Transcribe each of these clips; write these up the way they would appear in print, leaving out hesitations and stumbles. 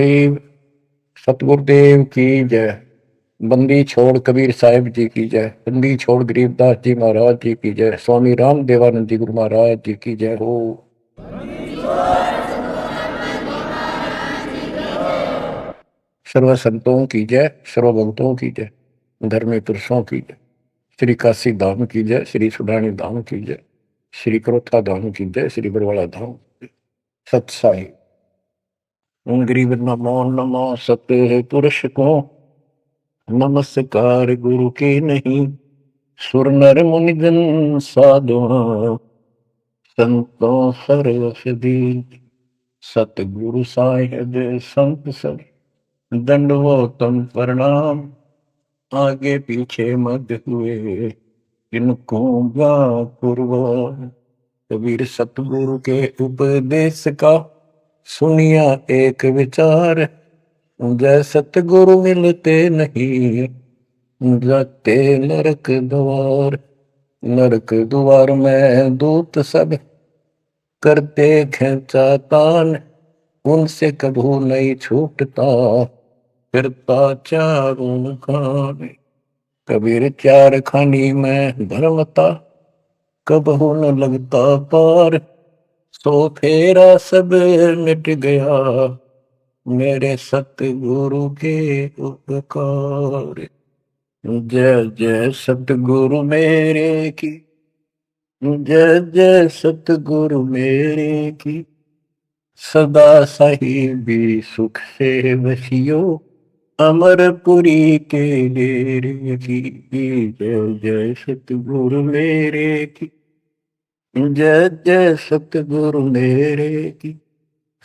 देव सतगुरुदेव की जय। बंदी छोड़ कबीर साहिब जी की जय। बंदी छोड़ गरीबदास जी महाराज जी की जय। स्वामी राम देवानंद जी गुरु महाराज जी की जय हो। सर्व संतों की जय, सर्व भक्तों की जय, धर्मी पुरुषों की जय। श्री काशी धाम की जय, श्री सुडानी धाम की जय, श्री क्रोथा धाम की जय, श्री बरवाला धाम। सत्साई गरीब नमो नमो सत्य पुरुष को, नमस्कार गुरु के नहीं। सुर नर मुनि जन साधु, संतों सर्वसदी। सतगुरु साहिब संत सब, दंडवतम प्रणाम। आगे पीछे मत हुए, इनको कुर्बान। कबीर सतगुरु के उपदेश का सुनिया एक विचार। जय सतगुरु मिलते नहीं, जाते नरक द्वार। नरक द्वार में दूत सब करते खेचा तान। उनसे कभू नहीं छूटता, फिरता चारों खान। कबीर चार खानी में धर्मता, कबहू न लगता पार। सो फेरा सब मिट गया, मेरे सतगुरु के उपकार। जय जय सतगुरु मेरे की, जय जय सतगुरु मेरे की। सदा साहिबी सुख से वसियो, अमरपुरी के डेरे की। जय जय सतगुरु मेरे की, जय जय सतगुरु मेरे की।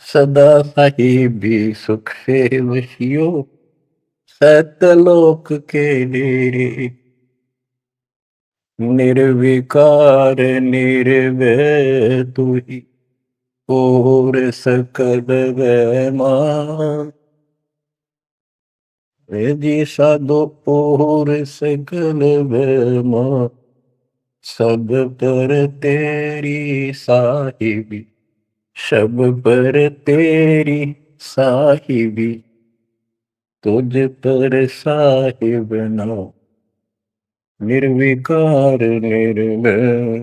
सदा साहिबी सुख से वसियो, सतलोक के डेरे। निर्विकार निर्भय तू ही, और सकल वैमान। जी साधो और सकल वैमान। सब पर तेरी साहिबी, सब पर तेरी साहिबी। तुझ पर साहिब नो, निर्विकार निर्भय।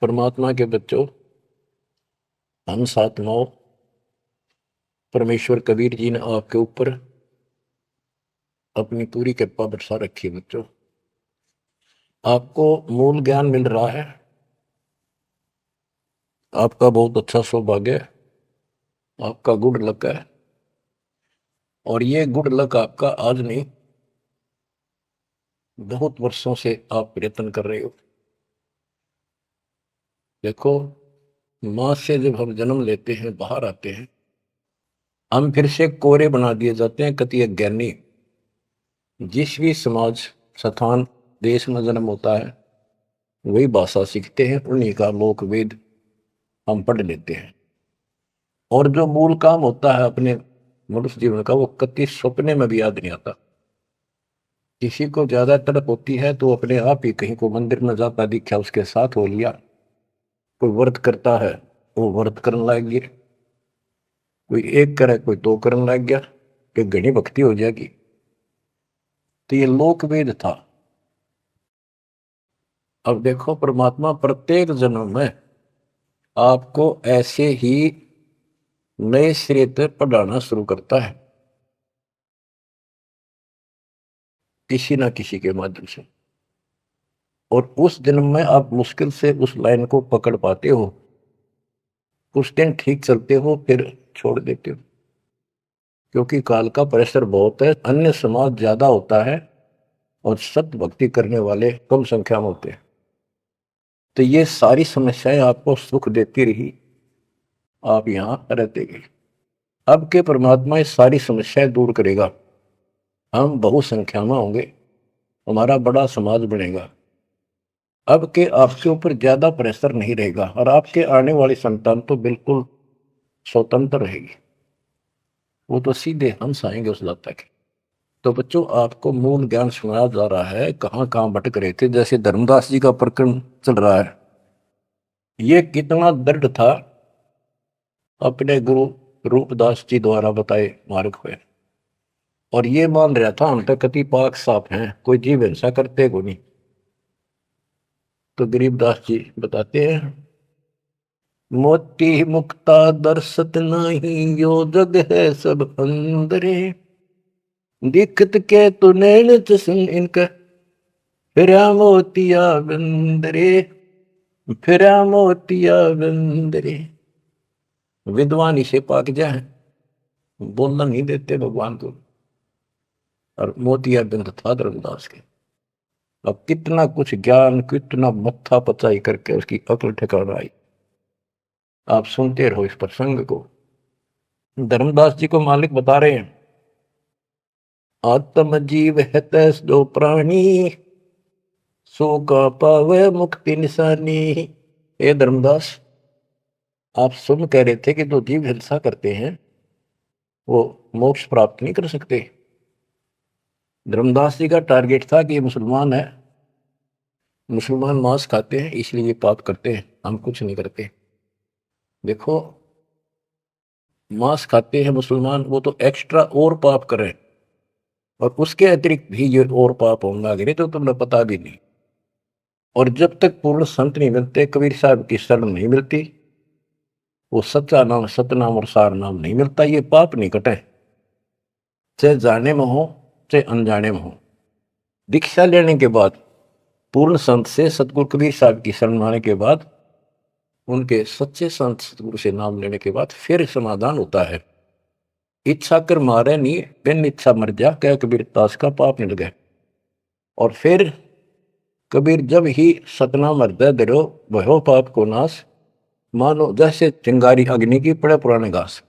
परमात्मा के बच्चों, हम साधनाओं, परमेश्वर कबीर जी ने आपके ऊपर अपनी पूरी कृपा बरसा रखी है। बच्चों, आपको मूल ज्ञान मिल रहा है। आपका बहुत अच्छा सौभाग्य है, आपका गुड लक है। और ये गुड लक आपका आज नहीं, बहुत वर्षों से आप प्रयत्न कर रहे हो। देखो, मां से जब हम जन्म लेते हैं, बाहर आते हैं, हम फिर से कोरे बना दिए जाते हैं। कति अज्ञानी जिस भी समाज, स्थान, देश में जन्म होता है, वही भाषा सीखते हैं, उन्हीं का लोक वेद हम पढ़ लेते हैं। और जो मूल काम होता है अपने मनुष्य जीवन का, वो कति सपने में भी याद नहीं आता। किसी को ज्यादा तड़प होती है तो अपने आप ही कहीं को मंदिर में जाता दिखा, उसके साथ हो लिया। कोई व्रत करता है, वो व्रत करने लग गया। कोई एक करे, कोई दो करने लग गया कि घनी भक्ति हो जाएगी। तो ये लोक वेद था। अब देखो, परमात्मा प्रत्येक जन्म में आपको ऐसे ही नए सिरे से पढ़ाना शुरू करता है, किसी ना किसी के माध्यम से। और उस जन्म में आप मुश्किल से उस लाइन को पकड़ पाते हो। कुछ दिन ठीक चलते हो, फिर छोड़ देते हो, क्योंकि काल का प्रेशर बहुत है। अन्य समाज ज्यादा होता है और सत्य भक्ति करने वाले कम संख्या में होते हैं। तो ये सारी समस्याएं आपको सुख देती रही, आप यहां रहते गए। अब के परमात्मा ये सारी समस्याएं दूर करेगा। हम बहुसंख्या में होंगे, हमारा बड़ा समाज बनेगा। अब के आपके ऊपर ज्यादा प्रेशर नहीं रहेगा, और आपके आने वाली संतान तो बिल्कुल स्वतंत्र रहेगी। वो तो सीधे हंस आएंगे उस लता के। तो बच्चों, आपको मूल ज्ञान सुनाया जा रहा है। कहां कहां भटक रहे थे, जैसे धर्मदास जी का प्रकरण चल रहा है। ये कितना दृढ़ था अपने गुरु रूपदास जी द्वारा बताए मार्ग हुए। और ये मान रहा था हम तक कति पाक साफ हैं, कोई जीव हिंसा करते को नहीं। तो गरीबदास जी बताते हैं, मोती मुक्ता दर्शत नहीं, यो जग है सब अंदरे, दिखत के तू नैन चसन इनका, फिरा मोतिया बंदरे, फिरा मोतिया बंदरे। विद्वान इसे पाक जाए, बोलना नहीं देते भगवान को। और मोतिया बिंद था धर्मदास के। अब कितना कुछ ज्ञान, कितना मत्था पचाई करके उसकी अकल ठिकाना आई। आप सुनते रहो इस प्रसंग को। धर्मदास जी को मालिक बता रहे हैं, आत्म जीव है तैस जो प्राणी, सो का पावे मुक्ति निशानी। हे धर्मदास, आप सुन कह रहे थे कि जो जीव हिंसा करते हैं वो मोक्ष प्राप्त नहीं कर सकते। धर्मदास जी का टारगेट था कि ये मुसलमान है, मुसलमान मांस खाते हैं इसलिए ये पाप करते हैं, हम कुछ नहीं करते। देखो, मांस खाते हैं मुसलमान, वो तो एक्स्ट्रा और पाप कर रहे हैं, और उसके अतिरिक्त भी ये और पाप होंगे आगे तो तुम्हें पता भी नहीं। और जब तक पूर्ण संत नहीं मिलते, कबीर साहब की शरण नहीं मिलती, वो सच्चा नाम, सतनाम और सार नाम नहीं मिलता, ये पाप नहीं कटे, चाहे जाने में हो चाहे अनजाने में हो। दीक्षा लेने के बाद, पूर्ण संत से सतगुरु कबीर साहब की शरण आने के बाद, उनके सच्चे संत सतगुरु से नाम लेने के बाद फिर समाधान होता है। इच्छा कर मारे नहीं, बिन इच्छा मर जा, क्या कबीर दास का पाप मिल गए। और फिर कबीर जब ही सतनाम हृदय धरो, भयो पाप को नाश, मानो जैसे चिंगारी अग्नि की पड़े पुराने घास।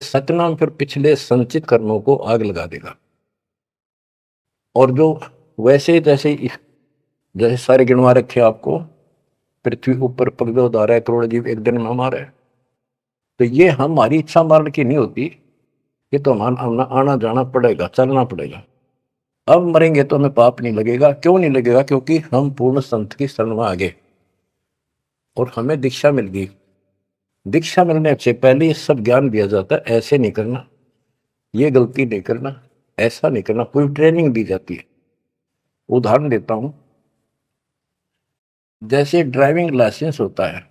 सतनाम फिर पिछले संचित कर्मों को आग लगा देगा। और जो वैसे जैसे जैसे सारे गिनवा रखे आपको, पृथ्वी ऊपर पगडो धारा है, करोड़ जीव एक दिन में हमारे, तो ये हमारी इच्छा मारने की नहीं होती, ये तो हमारा आना जाना पड़ेगा, चलना पड़ेगा। अब मरेंगे तो हमें पाप नहीं लगेगा। क्यों नहीं लगेगा? क्योंकि हम पूर्ण संत की शरण में आ गए और हमें दीक्षा मिल गई। दीक्षा मिलने से पहले ये सब ज्ञान दिया जाता है, ऐसे नहीं करना, ये गलती नहीं करना, ऐसा नहीं करना, पूरी ट्रेनिंग दी जाती है। उदाहरण देता हूं, जैसे ड्राइविंग लाइसेंस होता है,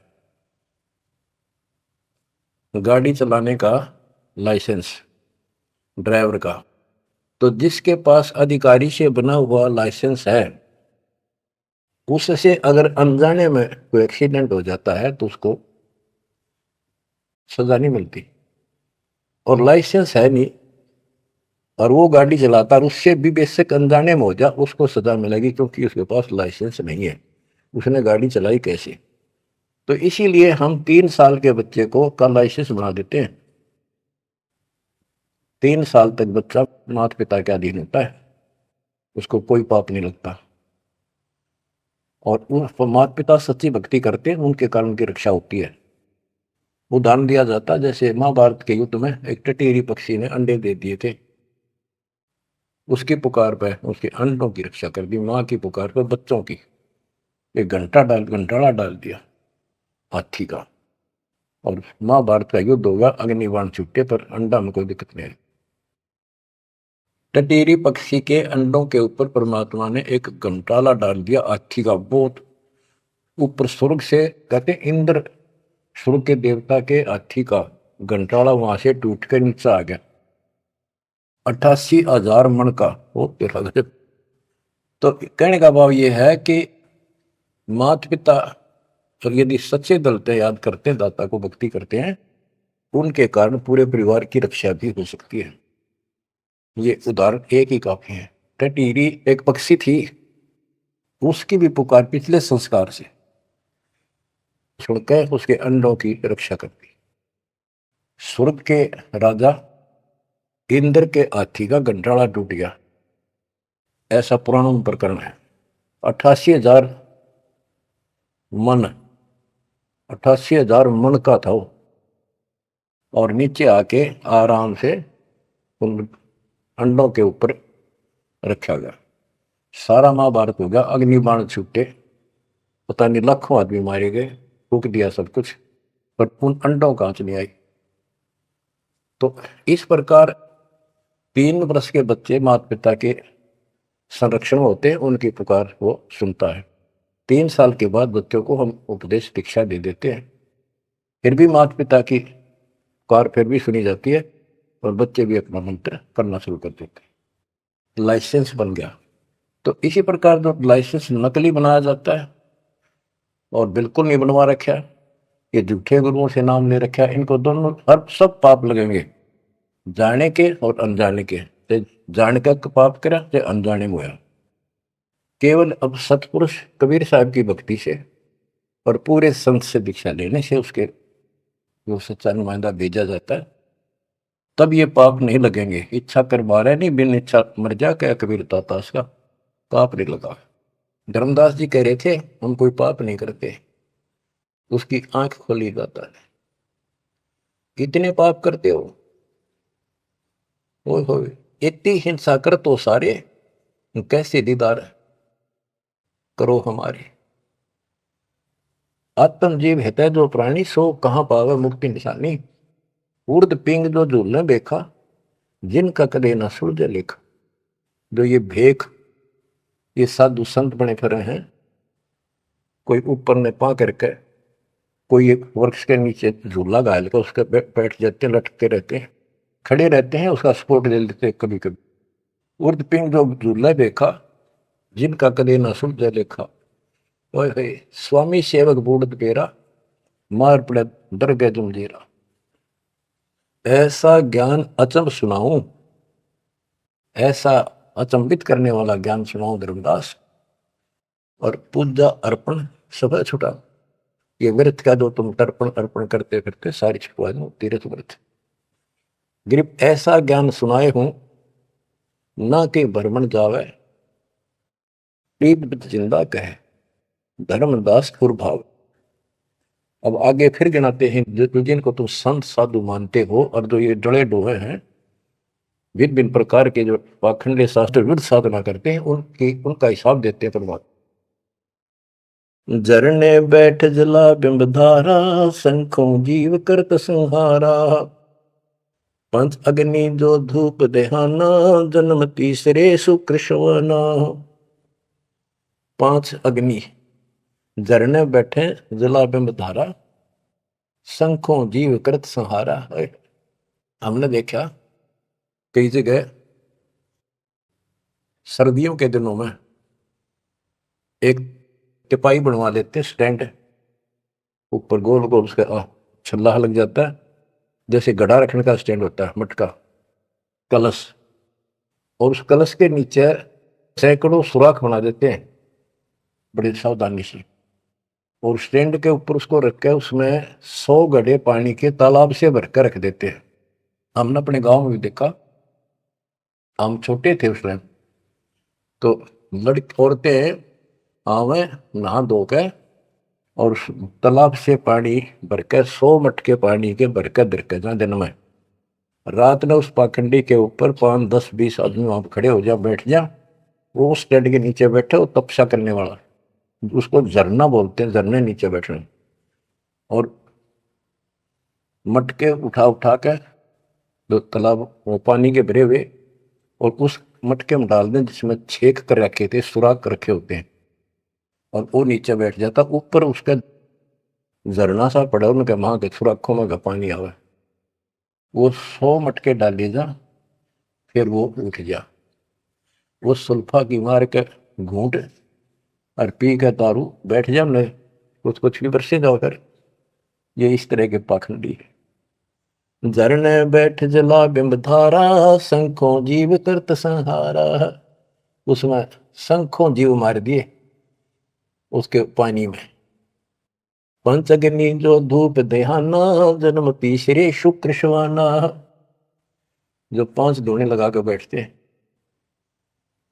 गाड़ी चलाने का लाइसेंस ड्राइवर का, तो जिसके पास अधिकारी से बना हुआ लाइसेंस है, उससे अगर अनजाने में कोई एक्सीडेंट हो जाता है तो उसको सजा नहीं मिलती। और लाइसेंस है नहीं और वो गाड़ी चलाता, और उससे भी बेशक अनजाने में हो जा, उसको सजा मिलेगी, क्योंकि उसके पास लाइसेंस नहीं है, उसने गाड़ी चलाई कैसे। तो इसीलिए हम 3 साल के बच्चे को का लाइसेंस बना देते हैं। 3 साल तक बच्चा माता पिता के अधीन होता है, उसको कोई पाप नहीं लगता। और उन माता पिता सच्ची भक्ति करते हैं, उनके कारण उनकी रक्षा होती है। उदाहरण दिया जाता, जैसे महाभारत के युद्ध में एक टटीरी पक्षी ने अंडे दे दिए थे, उसकी पुकार पर उसके अंडों की रक्षा कर दी, माँ की पुकार पर बच्चों की। एक घंटाड़ा डाल दिया हाथी का, और महाभारत का युद्ध होगा, अग्निबाण छूटे पर अंडा में कोई दिक्कत नहीं। टटीरी पक्षी के अंडों के ऊपर परमात्मा ने एक घंटाला डाल दिया हाथी का, बहुत ऊपर स्वर्ग से, कहते इंद्र स्वर्ग के देवता के हाथी का घंटाला वहां से टूट कर नीचे आ गया, 88,000 मन का। वो तेरा गजब। तो कहने का भाव ये है कि माता पिता और यदि सच्चे दिल से याद करते हैं, दाता को भक्ति करते हैं, उनके कारण पूरे परिवार की रक्षा भी हो सकती है। ये उदाहरण एक ही काफी है। टटीरी एक पक्षी थी, उसकी भी पुकार पिछले संस्कार से सुनकर उसके अंडों की रक्षा करती। स्वर्ग के राजा इंद्र के हाथी का घंटाड़ा टूट गया, ऐसा पुराण प्रकरण है। 88,000 मन, 88,000 मन का था वो, और नीचे आके आराम से उन अंडों के ऊपर रखा गया। सारा महाभारत हो गया, अग्निबाण छूटे, पता नहीं लाखों आदमी मारे गए, फूक दिया सब कुछ, पर उन अंडों का आंच नहीं आई। तो इस प्रकार 3 वर्ष के बच्चे माता पिता के संरक्षण होते हैं, उनकी पुकार वो सुनता है। 3 साल के बाद बच्चों को हम उपदेश शिक्षा दे देते हैं, फिर भी माता पिता की पुकार फिर भी सुनी जाती है और बच्चे भी अपना मंत्र करना शुरू कर देते हैं। लाइसेंस बन गया। तो इसी प्रकार जो लाइसेंस नकली बनाया जाता है और बिल्कुल नहीं बनवा रखा, ये झूठे गुरुओं से नाम ले रखा, इनको दोनों हर सब पाप लगेंगे, जाने के और अनजाने के। जान का पाप करा चाहे अनजाने में हुआ। केवल अब सतपुरुष कबीर साहब की भक्ति से और पूरे संत से दीक्षा लेने से उसके जो सच्चा नुमाइंदा भेजा जाता है, तब ये पाप नहीं लगेंगे। इच्छा कर मारे नहीं, बिन इच्छा मर जा, क्या कबीर दाता का पाप नहीं लगा। धर्मदास जी कह रहे थे हम कोई पाप नहीं करते, उसकी आंख खोली जाता है। कितने पाप करते हो, इतनी हिंसा कर तो सारे, कैसे दीदार करो हमारे। आत्म जीव है जो प्राणी, सो कहां पावे मुक्ति निशानी। उर्द पिंग जो झूलने देखा, जिनका कदे न सुलझे लेखा। जो ये भेख, ये साधु संत बने फिरे हैं, कोई ऊपर ने पा करके, कोई एक वृक्ष के नीचे झूला गाल कर उसके बैठ जाते, लटकते रहते हैं, खड़े रहते हैं, उसका सपोर्ट ले लेते कभी कभी। उर्द पिंग जो झूला देखा, जिनका कदे न सुलझे लेखा। ओए स्वामी सेवक बूढ़ पेरा, मार पड़े दरगे जमजीरा। ऐसा ज्ञान अचंभ सुनाऊं, ऐसा अचंभित करने वाला ज्ञान सुनाऊं धर्मदास, और पूजा अर्पण सब छुटा। ये व्रत का जो तुम तर्पण अर्पण करते करते सारी छुटवा दो, तीर्थ व्रत। गिरिप ऐसा ज्ञान सुनाए हूं, ना कि भ्रमण जावे, पीत जिंदा कहे, धर्मदास कुरभाव। अब आगे फिर गिनाते हैं जिनको तुम संत साधु मानते हो, और जो ये डले डोहे हैं, भिन्न भिन्न प्रकार के जो पाखंडे शास्त्र विरुद्ध साधना करते हैं, उनका हिसाब देते हैं परमात्मा। झरने बैठ जला बिंबधारा, शंखों जीव करत संहारा। पंच अग्नि जो धूप देहाना, जन्म तीसरे सुकृष्णवना। 5 अग्नि झरने बैठे जला बिंबधारा, शंखों जीव करत संहारा। हमने देखा कई जगह सर्दियों के दिनों में एक टिपाई बनवा लेते, स्टैंड ऊपर गोल गोल उसका छल्ला लग जाता है, जैसे गड़ा रखने का स्टैंड होता है, मटका कलश, और उस कलश के नीचे सैकड़ों सुराख बना देते हैं बड़ी सावधानी से, और स्टैंड के ऊपर उसको रख के उसमें 100 घड़े पानी के तालाब से भरकर रख देते हैं। हमने अपने गांव में भी देखा, हम छोटे थे उस टाइम, तो लड़की औरतें आवे नहा धो के और उस तालाब से पानी भरकर 100 मटके पानी के भरकर दरके जा। दिन में रात में उस पाखंडी के ऊपर 5, 10, 20 आदमी वहां खड़े हो जा, बैठ जा, वो उस टेंट के नीचे बैठे, वो तपस्या करने वाला, उसको झरना बोलते हैं, झरने नीचे बैठने, और मटके उठा उठा के जो तालाब वो पानी के भरे हुए, और उस मटके में डाल दें जिसमें छेक कर रखे थे, सुराख रखे होते हैं, और वो नीचे बैठ जाता, ऊपर उसका झरना सा पड़ा, उनके वहां के सुराखों में पानी आवे, वो 100 मटके डाले जा, फिर वो उठ जा, वो सुल्फा की मार के घूंट और पी के तारू बैठ जा, न कुछ भी बरसे जाओ कर। ये इस तरह के पाखंडी है। झरने बैठ जला बिंबधारा, शंखों जीव करत संहारा। उसमें शंखों जीव मार दिए उसके पानी में। पंच अग्नि जो धूप देहाना, जन्म तीसरे शुक्र शवाना। जो 5 धोने लगा के बैठते हैं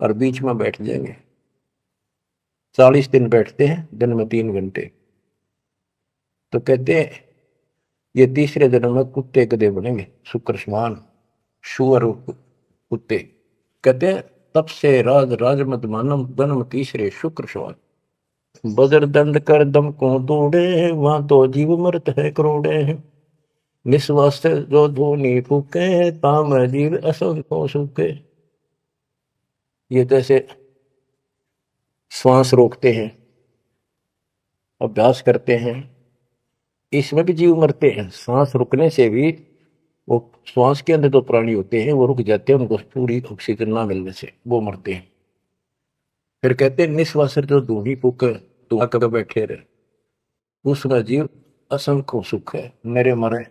और बीच में बैठ जाएंगे, 40 दिन बैठते हैं, दिन में 3 घंटे, तो कहते हैं ये तीसरे जन्म में कुत्ते गधे बनेंगे, शुक्र समान शुअर कुत्ते। कहते हैं तब से राज राजमत मानम, जन्म तीसरे शुक्र समान। बजर दंड कर दम को दौड़े, वहां तो जीव मरत है करोड़े। निश्वास जो धूनी फूके ताम जीव असंख्यों सूखे। ये जैसे श्वास रोकते हैं, अभ्यास करते हैं, इसमें भी जीव मरते हैं। सांस रुकने से भी वो श्वास के अंदर जो प्राणी होते हैं वो रुक जाते हैं, उनको पूरी ऑक्सीजन ना मिलने से वो मरते हैं। फिर कहते हैं निश्वास जो धूनी फूक तू आकर बैठे रहे, उसका जीव असंख्य सुख है। मेरे मरे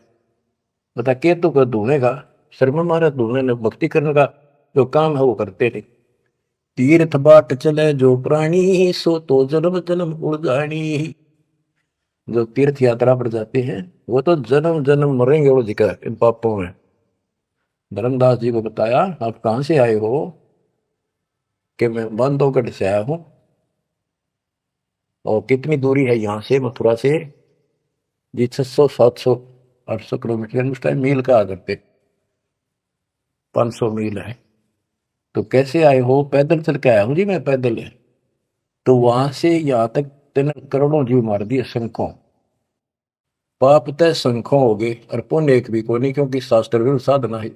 बता के तू कर धूने का शर्म मारा, धूने ने भक्ति करने का जो काम है वो करते नहीं। तीर्थ बाट चले जो प्राणी सो तो जन्म जन्म उड़ानी। जो तीर्थ यात्रा पर जाते हैं वो तो जन्म जन्म मरेंगे वो जिक्र इन पापों में। धर्मदास जी को बताया आप कहां से आए हो, कि मैं बांधवगढ़ से आया हूं। और कितनी दूरी है यहां से मथुरा से? जी 600 700 800 किलोमीटर, उस टाइम मील का आ करते 500 मील है। तो कैसे आए हो? पैदल चल के आया हूं जी मैं, पैदल है। तो वहां से यहां तक 3 करोड़ों जीव मार दिए, संखों। पाप तय संखों हो गए और पुण्य एक भी को नहीं, क्योंकि शास्त्र विरुद्ध साधना है।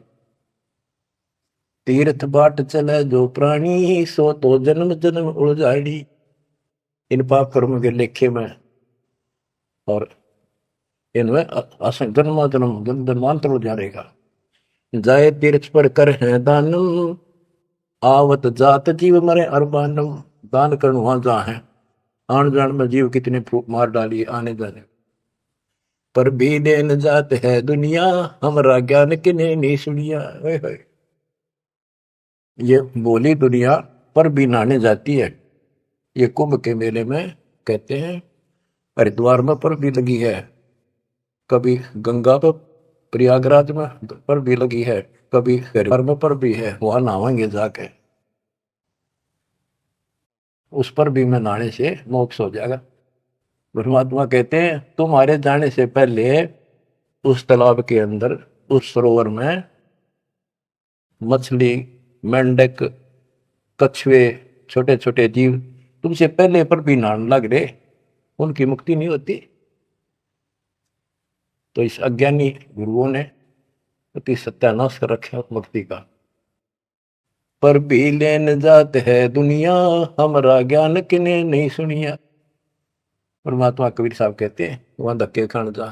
तीर्थ बाट चले जो प्राणी सो तो जन्म जन्म उलझाड़ी। इन पाप कर्म के लेखे में और इनमें जन्म जन्म जन्मांतर उलझाएगा। जाए तीर्थ पर कर है दानम, आवत जात जीव मरे अरबानम। दान करने वहां जहाँ है, आन जान में जीव कितने मार डाली आने जाने। पर भी देन जात है दुनिया, हमारा ज्ञान किने नहीं सुनिया। ये बोली दुनिया पर भी नहाने जाती है। ये कुंभ के मेले में कहते हैं हरिद्वार में पर भी लगी है, कभी गंगा पर प्रयागराज में पर भी लगी है, कभी हरिद्वार में पर भी है, वहां नहावेंगे जाके, उस पर भी में नहाने से मोक्ष हो जाएगा। परमात्मा कहते हैं तुम्हारे जाने से पहले उस तालाब के अंदर, उस सरोवर में मछली, मेंढक, कछुए, छोटे छोटे जीव तुमसे पहले पर भी नहाने लग रहे, उनकी मुक्ति नहीं होती। तो इस अज्ञानी गुरुओं ने अति सत्यानाश कर रखा मुक्ति का। पर भी लेन जात है दुनिया, हमारा ज्ञान किने नहीं सुनिया। परमात्मा कबीर साहब कहते हैं वहां धक्के खान जा,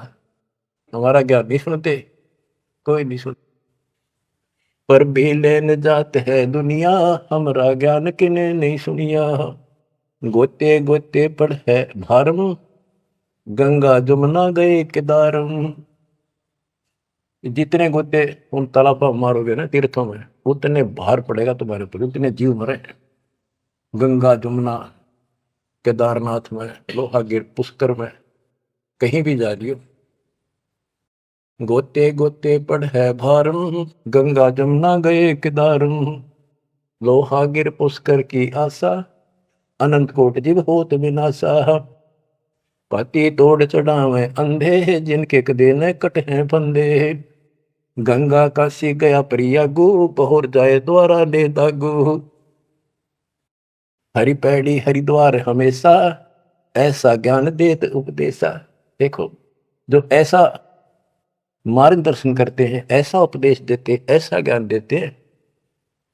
हमारा ज्ञान नहीं सुनते, कोई नहीं सुन। पर भी लेन जात है दुनिया, हमारा ज्ञान किने नहीं सुनिया। गोते गोते पड़ है भारम, गंगा जमुना गए केदारम। जितने गोते उन तालाब पर मारोगे ना तीर्थों में, उतने भार पड़ेगा तुम्हारे ऊपर, उतने जीव मरे। गंगा जमुना केदारनाथ में, लोहागिर, पुष्कर में, कहीं भी जा रही हो, गोते गोते पड़ है भारम, गंगा जमुना गए केदारम। लोहागिर पुष्कर की आशा, अनंत कोट जीव होत विनाशा। पाती तोड़ चढ़ावे अंधे, जिनके कदे न कट हैं फंदे। गंगा काशी गया प्रयागु, पहुर जाए द्वारा ले दागु। हरि पैड़ी हरिद्वार हमेशा, ऐसा ज्ञान देत उपदेशा। देखो जो ऐसा मार्गदर्शन करते हैं, ऐसा उपदेश देते, ऐसा ज्ञान देते हैं।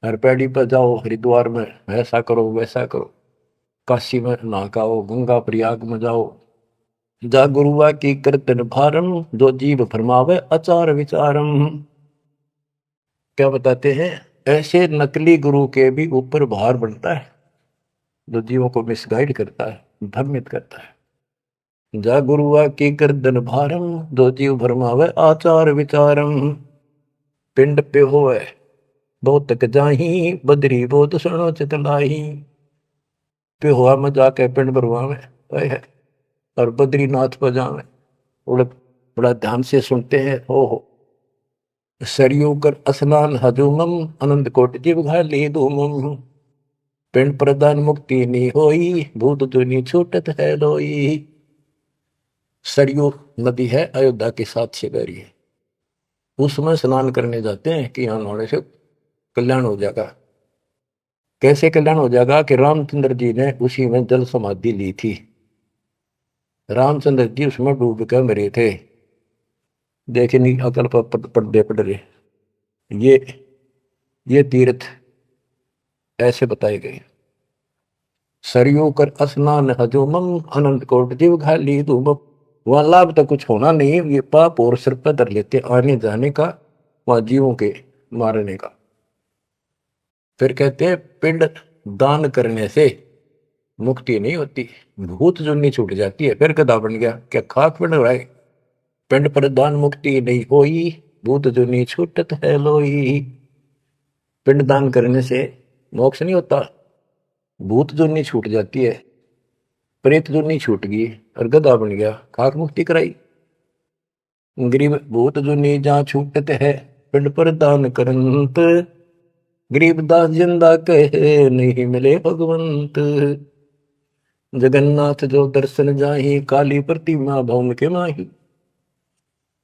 हर पैड़ी पर जाओ, हरिद्वार में ऐसा करो वैसा करो, काशी में नहाओ, गंगा प्रयाग में जाओ। जा गुरुआ की कीर्तन भारम, जो जीव फरमावे आचार विचारम। क्या बताते हैं? ऐसे नकली गुरु के भी ऊपर भार बनता है, जो जीवों को मिसगाइड करता है, भ्रमित करता है। जा गुरुआ की गर्दन भारम, जो जीव भरमावे आचार विचारम। पिंड पे होए बहुत तक जाही, बदरी बहुत सुनो चितलाई। पे हुआ में जाके पिंड भरवावे है, और बद्रीनाथ पर जावे, बड़ा बड़ा ध्यान से सुनते हैं। हो सरयू कर स्नान हजूमम, अनंत कोट जीव घाली धूमम। पिंड प्रदान मुक्ति नी होई, भूत दुनी छूटत है लोई। सरयू नदी है अयोध्या के साथ से गहरी है, उसमें स्नान करने जाते हैं कि यहाँ नहाने से कल्याण हो जाएगा। कैसे कल्याण हो जाएगा? कि रामचंद्र जी ने उसी में जल समाधि ली थी। रामचंद्र जी उसमें डूब कर मरे थे। देखे नहीं अकल पर पर्दे पड़ रहे। ये ये तीर्थ ऐसे बताए गए। सरयू कर स्नान हजूमम अनंत कोट जीव खाली धूम। वहां लाभ तो कुछ होना नहीं, ये पाप और सिर पर धर लेते आने जाने का, वहां जीवों के मारने का। फिर कहते हैं पिंड दान करने से मुक्ति नहीं होती, भूत जुन्नी छूट जाती है। फिर गधा बन गया, क्या खाक पिंड रहा है। पिंड पर दान मुक्ति नहीं होई, भूत जुन्नी छूटत है लोई। पिंड दान करने से मोक्ष नहीं होता, भूत जुन्नी छूट जाती है, प्रेत जुन्नी छूट गई और गधा बन गया, खाक मुक्ति कराई। गरीब भूत जुन्नी जहाँ छूटत है, पिंड पर दान करंत। गरीबदास जिंदा कहे नहीं मिले भगवंत। जगन्नाथ जो दर्शन जाहि, काली प्रतिमा भौम के माही।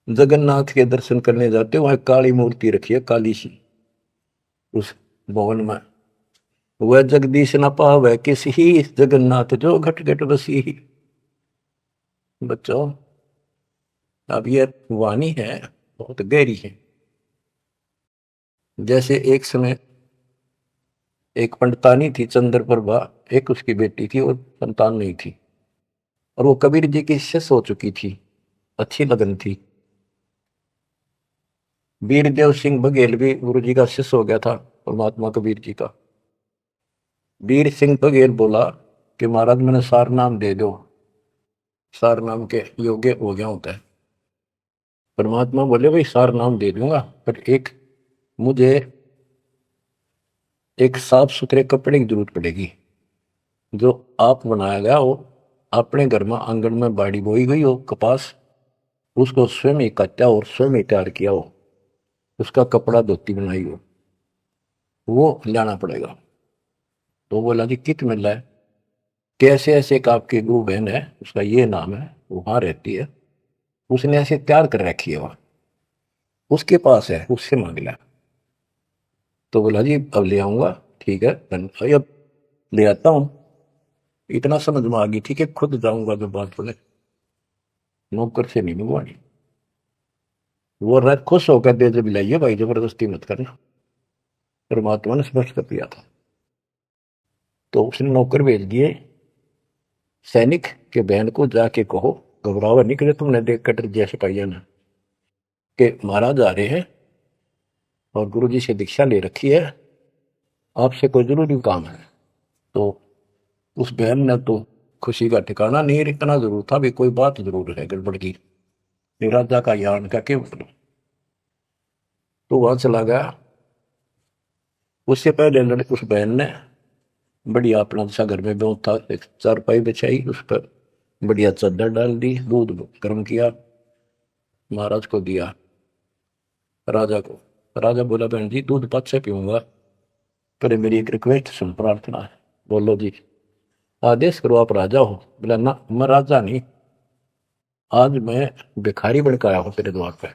जगन्नाथ के दर्शन करने जाते वहां काली मूर्ति रखी है, काली सी उस भवन में। वह जगदीश न पावे किसी, जगन्नाथ जो घट घट बसी। बच्चों अब ये वाणी है बहुत गहरी है। जैसे एक समय एक पंडितानी थी चंद्रप्रभा, एक उसकी बेटी थी और संतान नहीं थी, और वो कबीर जी की शिष्य हो चुकी थी, अच्छी लगन थी। वीरदेव सिंह बघेल भी गुरु जी का शिष्य हो गया था, परमात्मा कबीर जी का। वीर सिंह बघेल बोला कि महाराज मैंने सार नाम दे दो, सार नाम के योग्य हो गया होता है। परमात्मा बोले भाई सार नाम दे दूंगा, पर एक मुझे एक साफ सुथरे कपड़े की जरूरत पड़ेगी, जो आप बनाया गया हो, अपने घर में आंगन में बाड़ी बोई गई हो कपास, उसको स्वयं ही काटा और स्वयं ही तैयार किया हो, उसका कपड़ा धोती बनाई हो, वो लाना पड़ेगा। तो बोला जी कित मिल रहा है। कैसे ऐसे एक आपकी गुरु बहन है, उसका ये नाम है, वहां रहती है, उसने ऐसे तैयार कर रखी है, वहां उसके पास है, उससे मांग लिया। तो बोला जी अब ले आऊंगा, ठीक है अब ले आता हूं। इतना समझ में आ गई थी कि खुद जाऊंगा जो बात बोले, नौकर से नहीं मंगवानी। वो रात खुश होकर दे जब लाइए भाई, जबरदस्ती मत करना, परमात्मा ने स्पष्ट कर दिया था। तो उसने नौकर भेज दिए, सैनिक के बहन को जाके कहो घबरावा नहीं करे, तुमने देख कटर जैसे पाइया ना कि महाराज आ रहे हैं और गुरु जी से दीक्षा ले रखी है, आपसे कोई जरूरी काम है। तो उस बहन ने तो खुशी का ठिकाना नहीं, इतना जरूर था भी कोई बात जरूर है गड़बड़ की, राजा का यान का के मतलब। तो वहां चला गया। उससे पहले लड़के उस बहन ने बढ़िया अपना सा घर में बहुत था, एक चारपाई बिछाई, उस पर बढ़िया चादर डाल दी, दूध गर्म किया, महाराज को दिया, राजा को। राजा बोला बहन जी दूध पद से पीऊंगा, पर मेरी एक रिक्वेस्ट सुन, प्रार्थना है। बोलो जी। आदेश करो, आप राजा हो। बोला ना मैं राजा नहीं, आज मैं भिखारी बन के आया हूं तेरे द्वार पे,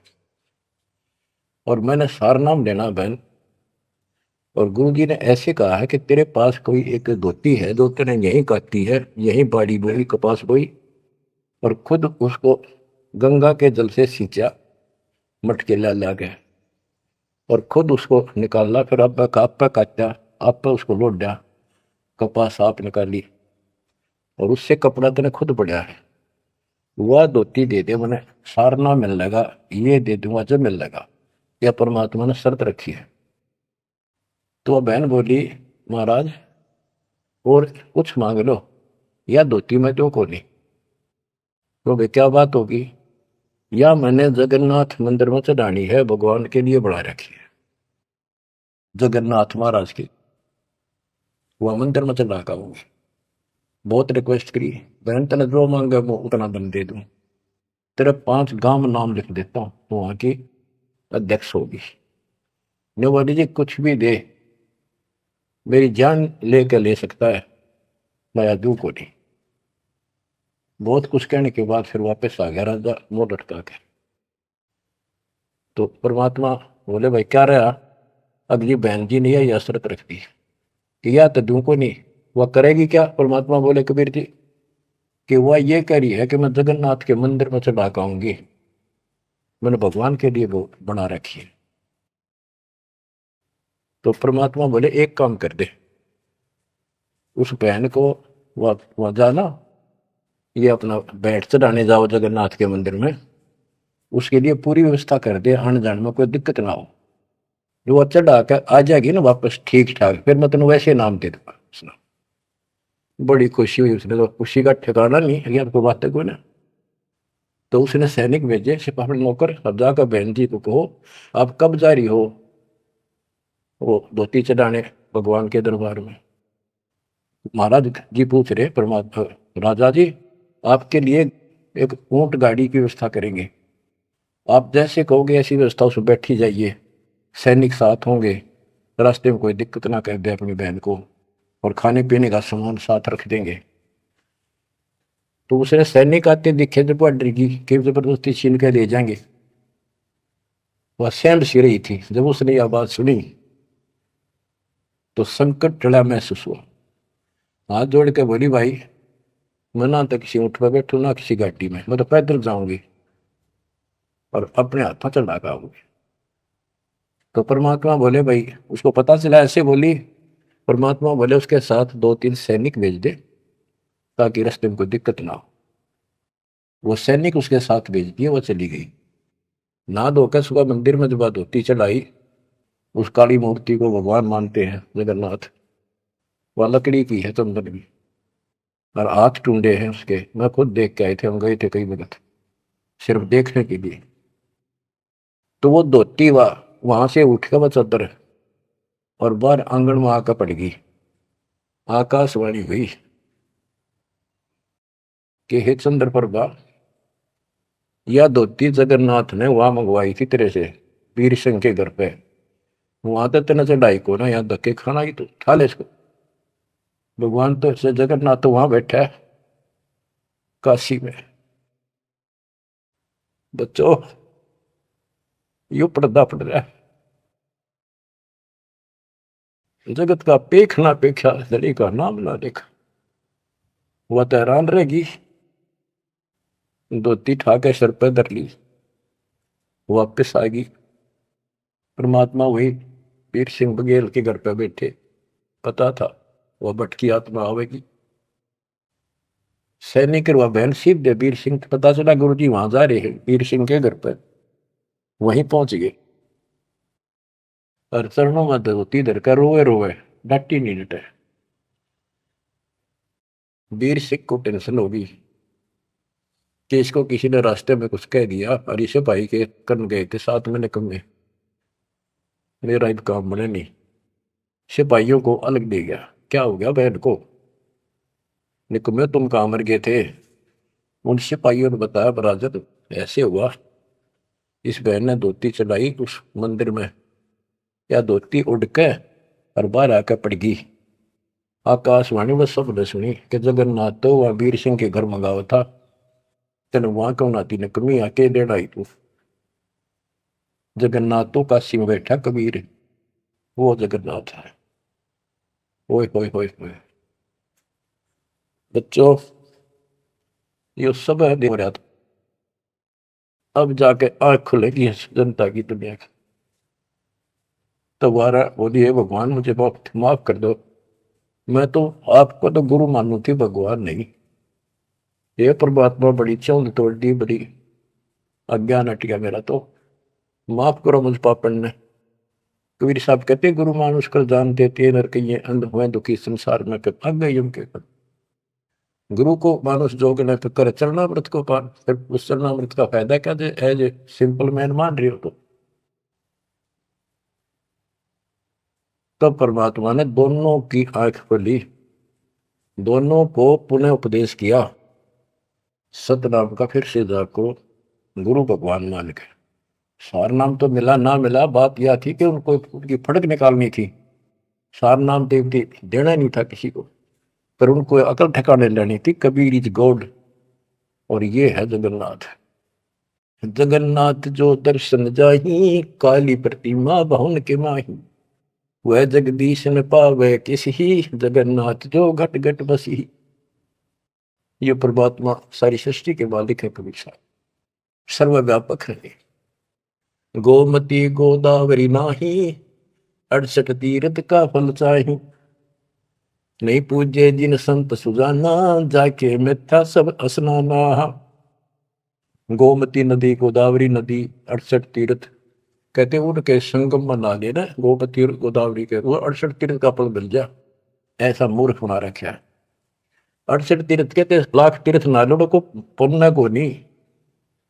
और मैंने सार नाम लेना बहन। और गुरु जी ने ऐसे कहा है कि तेरे पास कोई एक धोती है जो तेने यहीं काटी है, यहीं बाड़ी बोई, कपास बोई, और खुद उसको गंगा के जल से सींचा मटके ला के, और खुद उसको निकाला, फिर आप पे काटा, आप पे उसको लौट दिया, कपास आप निकाली, और उससे कपड़ा तेने खुद बढ़िया है, वह धोती दे दे, मैंने सारना मिल लगा, ये दे दूंगा जब मिल लगा। यह परमात्मा ने शर्त रखी है। तो वह बहन बोली महाराज और कुछ मांग लो, या धोती में तो को नहीं। तो भाई क्या बात होगी, या मैंने जगन्नाथ मंदिर में चढ़ानी है, भगवान के लिए बढ़ा रखी है, जगन्नाथ महाराज की, वह मंदिर में चढ़ा का हूँ। बहुत रिक्वेस्ट करी, बहन तेने जो मांगे वो उतना दम दे दूं, तेरे 5 गांव में नाम लिख देता हूँ, तो वहां की अध्यक्ष होगी। ने बोली जी कुछ भी दे, मेरी जान लेके ले सकता है, मैं यादू को नहीं। बहुत कुछ कहने के बाद फिर वापस आ गया राजा मुंह लटका के। तो परमात्मा बोले भाई क्या रहा, अगली बहन जी ने यही असरत रख दी कि या तो दूं को नहीं, वह करेगी क्या। परमात्मा बोले कबीर जी कि वह ये कह रही है कि मैं जगन्नाथ के मंदिर में चढ़ा आऊंगी, मैंने भगवान के लिए वो बना रखी है। तो परमात्मा बोले एक काम कर दे, उस बहन को वहां जाना, ये अपना बैठ चढ़ाने जाओ जगन्नाथ के मंदिर में, उसके लिए पूरी व्यवस्था कर दे, आने जाने में कोई दिक्कत ना हो। जो वो चढ़ा कर आ जाएगी ना वापस ठीक ठाक, फिर मैं तेन वैसे नाम दे दूंगा। उसने बड़ी खुशी हुई, उसने तो खुशी का ठिकाना नहीं है, आपको बात कोई ना। तो उसने सैनिक भेजे सिपाही नौकर, अब जाकर बहन जी को कहो आप कब जा रही हो वो धोती चढ़ाने भगवान के दरबार में। महाराज जी पूछ रहे परमात्मा, राजा जी आपके लिए एक ऊंट गाड़ी की व्यवस्था करेंगे, आप जैसे कहोगे ऐसी व्यवस्था उसमें बैठी जाइए, सैनिक साथ होंगे, रास्ते में कोई दिक्कत ना कर दे अपनी बहन को, और खाने पीने का सामान साथ रख देंगे। तो उसने सैनिक आते दिखे जब डर की कि जबरदस्ती छीन के ले जाएंगे। वह सहम सी रही थी, जब उसने यह बात सुनी तो संकट टला महसूस हुआ। हाथ जोड़ के बोली, भाई मैं ना तो किसी ऊँट पर बैठू ना किसी गाड़ी में, मैं तो पैदल जाऊंगी और अपने हाथों चढ़ा के आऊंगी। तो परमात्मा बोले, भाई उसको पता चला ऐसे बोली, परमात्मा बोले उसके साथ 2-3 सैनिक भेज दे ताकि रास्ते में कोई दिक्कत ना हो। वो सैनिक उसके साथ भेज दिए, वो चली गई। ना धोकर सुबह मंदिर में जब धोती चढ़ाई, उस काली मूर्ति को भगवान मानते हैं जगन्नाथ, वह लकड़ी की है चंदन की, और हाथ टूंडे हैं उसके। मैं खुद देख के आए थे, हम गए थे कई जगह सिर्फ देखने के लिए। तो वो धोती वहां से उठ के वह चद्दर और बाहर आंगन में आकर पड़ गई। आकाशवाणी हुई कि हे चंद्र प्रभा, यह धोती जगन्नाथ ने वहां मंगवाई थी तेरे से, वीर सिंह के घर पे। वहां तो तेने चढ़ाई को ना, यहाँ धक्के खाना ही, तो उठा ले इसको। भगवान तो से जगन्नाथ तो वहां बैठा है काशी में। बच्चों यो पर्दा पड़ रहा है, जगत का पेख ना पेखा, धड़ी का नाम ना देखा। वह तो हैरान रहेगी, धोती ठाके सर पे धर ली, वापिस आ गई। परमात्मा वही वीर सिंह बघेल के घर पे बैठे, पता था वह भटकी आत्मा आवेगी। सैनिक वह बहन सीधे वीर सिंह, पता चला गुरु जी वहां जा रहे हैं वीर सिंह के घर पर, वहीं पहुंच गए और चरणों में धोती धरकर रोए रोए, डटी नहीं डटे। वीर सिंह को टेंशन होगी कि इसको किसी ने रास्ते में कुछ कह दिया, और इसे भाई के करन गए थे साथ में निकम्मे, मेरा इन काम बने नहीं। सिपाहियों को अलग दे गया, क्या हो गया बहन को, निकम्मे तुम कहां मर गए थे। उन सिपाहियों ने बताया, बराजत ऐसे हुआ, इस बहन ने धोती चढ़ाई उस मंदिर में, या धोती उड़ के और बाहर आकर पड़ गई। आकाशवाणी में सबने सुनी कि जगन्नाथ तो वह वीर सिंह के घर मंगावा था, तेने वहां क्यों नाती ने कमी आके देड़ आई तू। जगन्नाथ तो काशी में बैठा कबीर, वो जगन्नाथ है। ओए होए होए होए बच्चों, ये सब है हो रहा था। अब जाके आंख खुलेगी इस जनता की, दुनिया की। दोबारा बोलिए, भगवान मुझे बहुत माफ कर दो, मैं तो आपको तो गुरु मानू थी, भगवान नहीं। ये परमात्मा बड़ी चौंध तोड़ दी, बड़ी अज्ञान हट गया मेरा, तो माफ करो मुझ पापन ने। कबीर साहब कहते, गुरु मानुष कर जान देते नर कहिए, अंध हुए दुखी संसार में फिर भाग गई उनके कर। गुरु को मानुष जोग न कर चरणामृत को पान, फिर उस चरणामृत का फायदा क्या दे, एज ए सिंपल मैन मान रही हो तो। तब परमात्मा ने दोनों की आंख खोली, दोनों को पुनः उपदेश किया, सतनाम का फिर से जाको गुरु भगवान मान के। सार नाम तो मिला ना मिला, बात यह थी कि उनको उनकी फड़क निकालनी थी। सार नाम देवती देना नहीं था किसी को, पर उनको अकल ठिकाने लेनी थी। कबीर इज गॉड, और ये है जगन्नाथ। जगन्नाथ जो दर्शन जाही, काली प्रतिमा बहुन के माही, वह जगदीश न पावे किसी, जगन्नाथ जो घट घट बसी। ये परमात्मा सारी सृष्टि के मालिक है, कबीर साहब सर्वव्यापक है। गोमती गोदावरी नाही, 68 तीर्थ का फल चाही। नहीं पूजे जिन संत सुजाना, जाके मिथ्या सब स्नाना। गोमती नदी, गोदावरी नदी, 68 तीर्थ, कहते हैं उनके संगम में नहा लेना, गोमती और गोदावरी के, वो 68 तीर्थ का फल मिल जा। ऐसा मूर्ख बना रखा है। 68 तीर्थ कहते लाख तीर्थ ना लो को पुण्य को नहीं,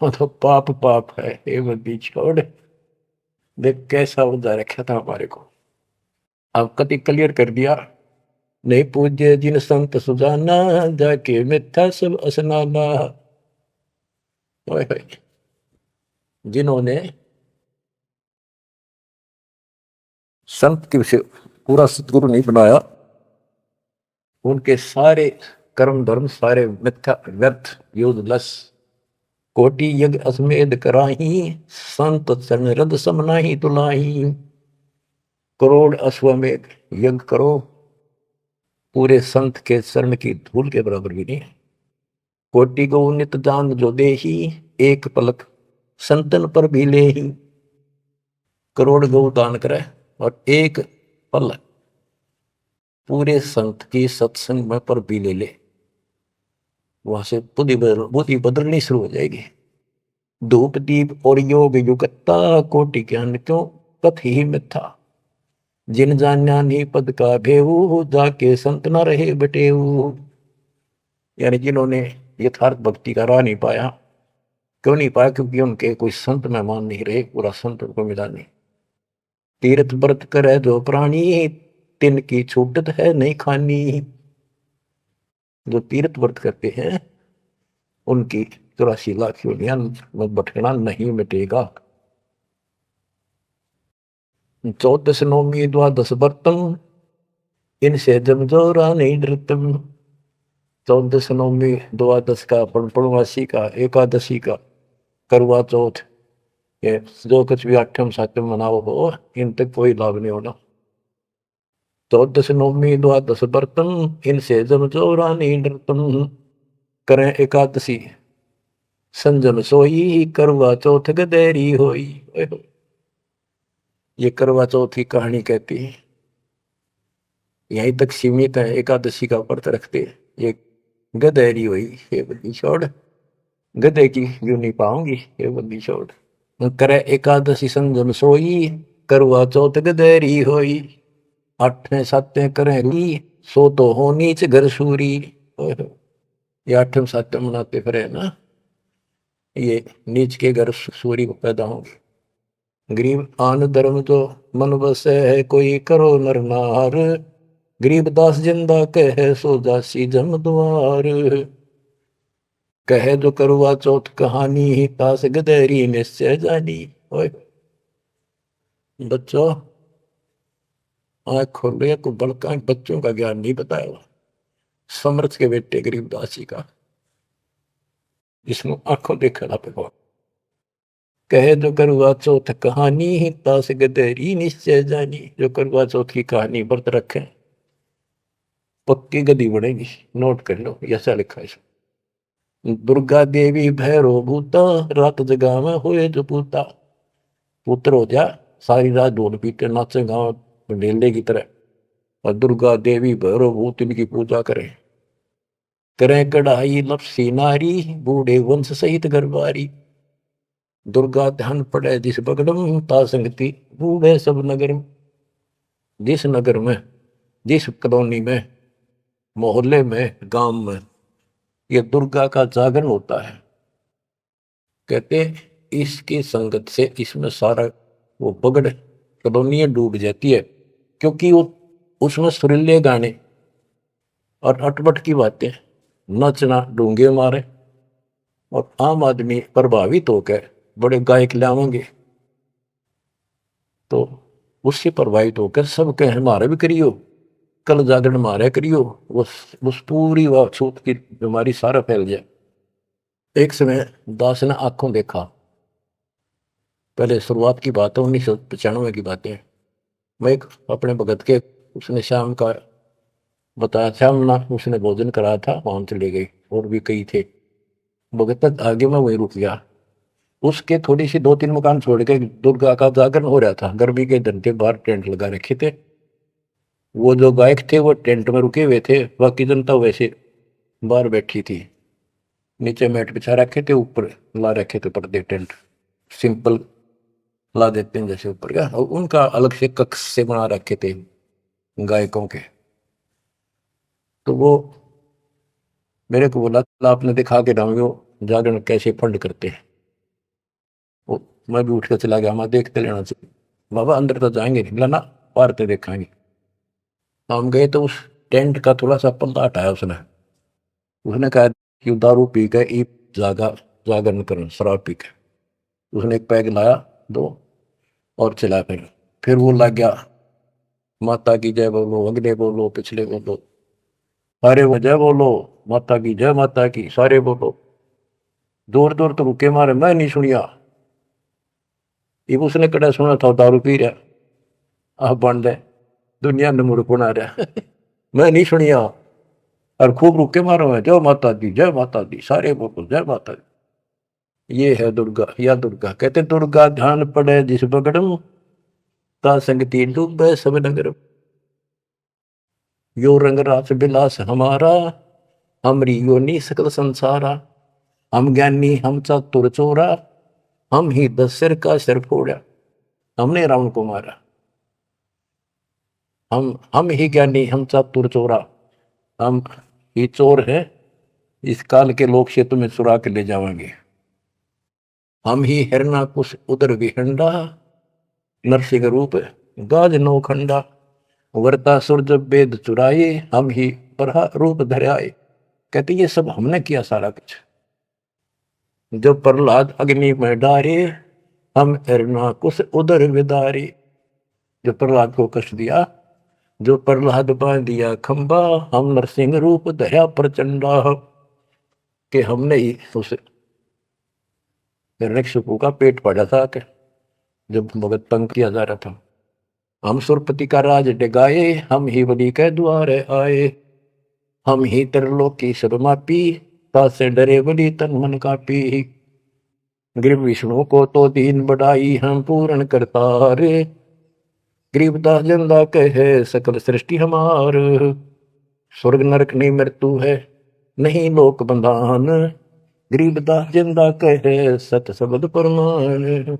वो तो पाप पाप है। ये बंदी छोड़, देख कैसा उदा रखा था हमारे को। अब कति क्लियर कर दिया। नहीं पूज्य जिन संत सुजाना, जाके मिथ्या सब स्नाना। जिन्होंने संत के विषय पूरा सदगुरु नहीं बनाया, उनके सारे कर्म धर्म सारे मिथ्या व्यर्थ यूजलेस। कोटि यज्ञ अश्वमेध कराही, संत चरण रद सम नाही तुलाही। करोड़ अश्वमेध यज्ञ करो, पूरे संत के चरण की धूल के बराबर भी नहीं। कोटि गौ नित दान जो देही, एक पलक संतन पर भी ले ही। करोड़ गौ दान करे और एक पल पूरे संत की सत्संग में पर भी ले ले, वहां से बुद्धि बदलनी शुरू हो जाएगी। धूप दीप और योग युगता, कोटि ज्ञान क्यों कथ ही मिथ्या। जिन जान्या नहीं पद का भेऊ, जाके संत न रहे बटेऊ। यानी जिन्होंने यथार्थ भक्ति का राह नहीं पाया, क्यों नहीं पाया? क्योंकि उनके कोई संत मेहमान नहीं रहे, पूरा संत उनको मिला नहीं। तीर्थ व्रत करे जो प्राणी, तिनकी छूटत है नहीं खानी। जो तीर्थ व्रत करते हैं उनकी 84 लाख योनियां में भटकना नहीं मिटेगा। 14 नौमी द्वादश व्रतम, इनसे जब जोरा नहीं डरतम। 14 नौमी द्वादश का, पूर्णमासी का, एकादशी का, करवा चौथ, ये जो कुछ भी आठम सातम मनाओ हो, इन तक कोई लाभ नहीं होना। 14 नौमी द्वादश व्रतम, इनसे जब जोरा नहीं डरतम। करें एकादशी संजम सोई, करवा चौथ गदेरी होई। ये करवा चौथ की कहानी कहती है, यहीं तक सीमित है। एकादशी का व्रत रखते ये गदेरी हुई, ये बंदी छोड़, गधे की यूं नहीं पाऊंगी, ये बंदी छोड़। करे एकादशी संजम सोई, करवा चौथ गदेरी होई। 8 सातें करें ली, सो तो हो नीच घर सूरी। ये 8 सातें मनाते फिरे ना, ये नीच के घर सूरी को पैदा होंगे। गरीब आन धर्म तो मन बसे है, कोई करो नर नार। गरीब दास जिंदा कहे, सो जासी जम द्वार। कहे जो करवा चौथ कहानी, तास गदेरी निश्चय जानी। ओए बच्चों, आँख खोलो, को बड़का बच्चों का ज्ञान नहीं बताया। समर्थ के बेटे गरीबदास जी का, जिसमें आंखों देखा पे हो। कहे जो करवा चौथ कहानी, तास गदेरी निश्चय जानी। जो करवा चौथ की कहानी व्रत रखे, पक्की गदी बनेगी। नोट कर लो, ऐसा लिखा है। दुर्गा देवी भैरो भूता, रात जगा में हुए जो पूता। पुत्र हो जा, सारी रात ढोल पीटे नाचे गाँव ढेले की तरह, और दुर्गा देवी भैरो भूत इनकी पूजा करें। करें कढ़ाई लपसी नारी, बूढ़े वंश सहित गरबारी। दुर्गा ध्यान पड़े जिस बगड़म, ता संगति बूढ़े सब नगर। जिस नगर में, जिस कॉलोनी में, मोहल्ले में, गांव में ये दुर्गा का जागरण होता है, कहते इसकी संगत से इसमें सारा वो बगड़ कॉलोनियां डूब जाती है। क्योंकि वो उसमें सुरीले गाने और अटपट की बातें, नचना, डूंगे मारे, और आम आदमी प्रभावित होकर बड़े गायक लावेंगे, तो उससे प्रभावित होकर सब कहे हमारे भी करियो, कल जागरण मारे करियो। उस पूरी वह छूत की बीमारी सारा फैल जाए। एक समय दास ने आंखों देखा, पहले शुरुआत की बात है, 1995 की बातें। मैं एक अपने भगत के, उसने शाम का बताया, शाम ना उसने भोजन कराया था, वहां चले गई, और भी कई थे। भगत तक आगे मैं वहीं रुक गया। उसके थोड़ी सी 2-3 मकान छोड़ के दुर्गा का जागरण हो रहा था। गर्मी के दिन के बाहर टेंट लगा रखे थे। वो जो गायक थे वो टेंट में रुके हुए थे, बाकी जनता वैसे बाहर बैठी थी। नीचे मैट बिछा रखे थे, ऊपर ला रखे थे पर्दे, टेंट सिंपल ला देते हैं जैसे ऊपर का। और उनका अलग से कक्ष से बना रखे थे गायकों के। तो वो मेरे को बोला आपने दिखा के डालो जागरण कैसे फंड करते हैं। वो मैं भी उठ कर चला गया, मैं देखते लेना चाहिए बाबा, अंदर तो जाएंगे नहीं, बोला ना बाहर तो देखेंगे। हम गए तो उस टेंट का थोड़ा सा पल्ला हटाया उसने। उसने कहा कि दारू पी के ई जागा जागरण करना, शराब पी के। उसने एक पैग लाया, दो, और चला। फिर वो लग गया माता की जय बोलो, अगले बोलो, पिछले बोलो, सारे वो जय बोलो, माता की जय, माता की, सारे बोलो। दूर दूर तो रुके मारे, मैं नहीं सुनिया। ये उसने कड़ा सुना था दारू पी रहा, आप बन दे दुनिया ने मुड़ बना रहा। मैं नहीं सुनिया, और खूब रुके मारो है, जय माता दी, जय माता दी, सारे बोलो जय माता दी। ये है दुर्गा, या दुर्गा कहते दुर्गा ध्यान पड़े जिस बगड़म, ता संगति डूबे सब नगर। यो रंग रास बिलास हमारा, हमरी योनि सकल संसारा। हम ज्ञानी हम चातुर चोरा, हम ही 10 सिर का सिर फोड़ा। हमने रावण को मारा, हम ही ज्ञानी हम चातुर चोरा, हम ही चोर है, इस काल के लोक से तुम्हें चुरा के ले जाएंगे। हम ही हिरणा कुश उदर विहंडा, नरसिंह रूप गाज नौ खंडा। वर्ता सुर जब वेद चुराए, हम ही परहा रूप धराए। कहते ये सब हमने किया सारा कुछ। जो प्रहलाद अग्नि में डारे, हम हिरणा कुश उदर विदारे। जो प्रहलाद को कष्ट दिया, जो प्रहलाद बांध दिया खंबा, हम नरसिंह रूप धरा प्रचंडा। कि हमने ही उस हिरण्यकशिपु का पेट फाड़ा था कि जब भगत तंग किया जा रहा था। हम सुरपति का राज डिगाए, हम ही बलि के द्वारे आए। हम ही त्रिलोक की सब मापी, तात से डरे बलि तन मन कापी। ग्रीव विष्णु को तो दीन बढ़ाई, हम पूर्ण करता रे। गरीबदास जंदा कहे सकल सृष्टि हमार, स्वर्ग नरक नहीं मृत्यु है नहीं लोक बंधान। गरीबदास जिंदा कहे सत शब्द प्रमाण।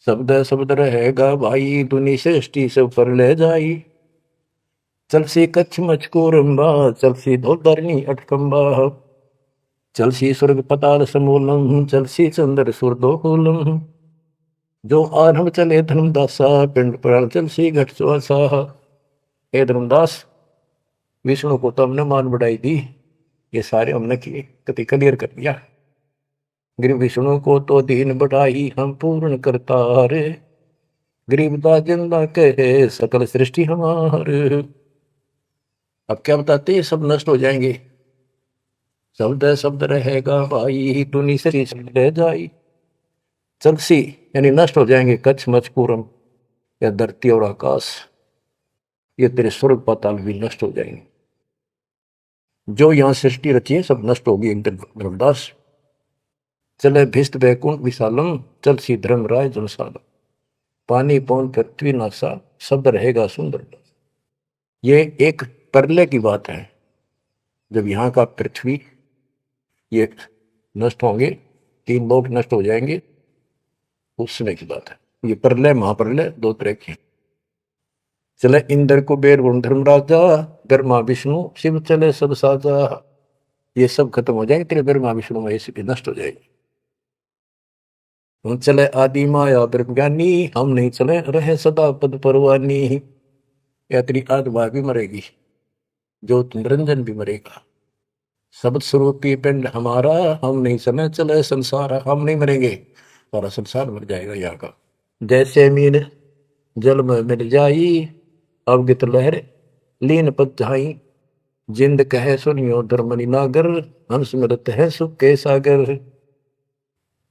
शब्द शब्द रहेगा भाई, दुनि सृष्टि से ऊपर ले जाई। चल सी कच्छ मचको रंबा, चल सी धोधरनी अटकंबा। चल सी स्वर्ग पताल समूलम, चल सी चंद्र सुरदोलम। जो आरंभ चले धर्मदासा, पिंड प्राण चल सी घट सुहासा। हे धर्मदास, विष्णु को तो हमने मान बढ़ाई दी, ये सारे हमने किए, कति क्लियर कर दिया। गिर विष्णु को तो दीन बढ़ाई, हम पूर्ण करता रे। गरीबदास जिंदा कहे सकल सृष्टि हमारे। अब क्या बताते हैं, सब नष्ट हो जाएंगे। शब्द शब्द रहेगा भाई, दुनि से रह जाई। चलसी यानी नष्ट हो जाएंगे, कच्छ मचपूरम या धरती और आकाश, ये तेरे स्वर्ग पाताल भी नष्ट हो जाएंगे। जो यहां सृष्टि रची है सब नष्ट होगी एक दिन। धर्मदास चले भिस्त वैकुंठ विशालम, चल सी धर्मराय जनसालम। पानी पौन पृथ्वी नासा, शब्द रहेगा सुंदर। ये एक प्रलय की बात है, जब यहाँ का पृथ्वी ये नष्ट होंगे, 3 लोक नष्ट हो जाएंगे, उस समय की बात है। ये प्रलय महाप्रलय 2 तरह की। चले इंद्र कुबेर वरुण धर्मराजा, ब्रह्मा विष्णु शिव चले सब साजा। ये सब खत्म हो जाएंगे, तेरे ब्रह्मा विष्णु महेश भी नष्ट हो जाएंगे। हम चले आदि माया ब्रह्म ज्ञानी, हम नहीं चले रहे सदा पद परवानी। या तेरी आत्मा भी मरेगी, ज्योत निरंजन भी मरेगा। शब्द स्वरूपी पिंड हमारा, हम नहीं चले चले संसार। हम नहीं मरेंगे, सारा संसार मर जाएगा यहाँ का। जैसे मीन जल में मिल जाई, अवगित लहर लीन पद जाई। जिंद कहे सुनियो धर्मनि नागर, हंस मृत है सुख के सागर।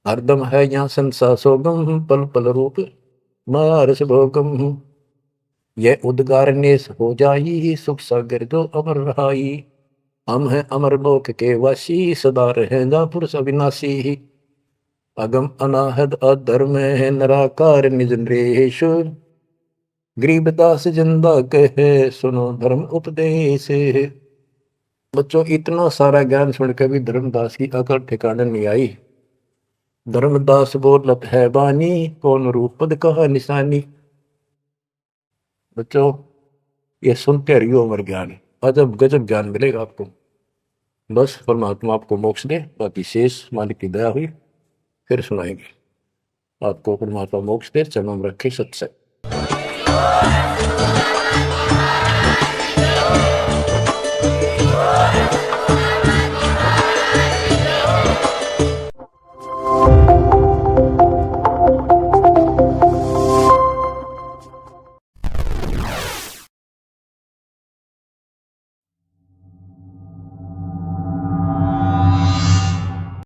हरदम है यहाँ संसा सोगम, पल पल रूप मारस भोगम। यह उद्गार नेस हो जाई, सुख सागर जो अमर रहाई। हम हैं अमर लोक के वासी, सदा रहेगा पुरुष अविनाशी। अगम अनाहद अधर्म है निराकार निज नरेश, गरीबदास जिंदा कहे सुनो धर्म उपदेश। बच्चों इतना सारा ज्ञान सुन के भी धर्मदास की अकल ठिकाने नहीं आई। धर्मदास बोलत है बानी, कौन रूप पद कहा निशानी। बच्चों ये सुनते रहियो अमर ज्ञान, अजब गजब ज्ञान मिलेगा आपको। बस परमात्मा आपको मोक्ष दे, बाकी शेष मालिक की दया हुई फिर सुनाएंगे। आपको परमात्मा मोक्ष दे, चरणों में रखे सत्संग।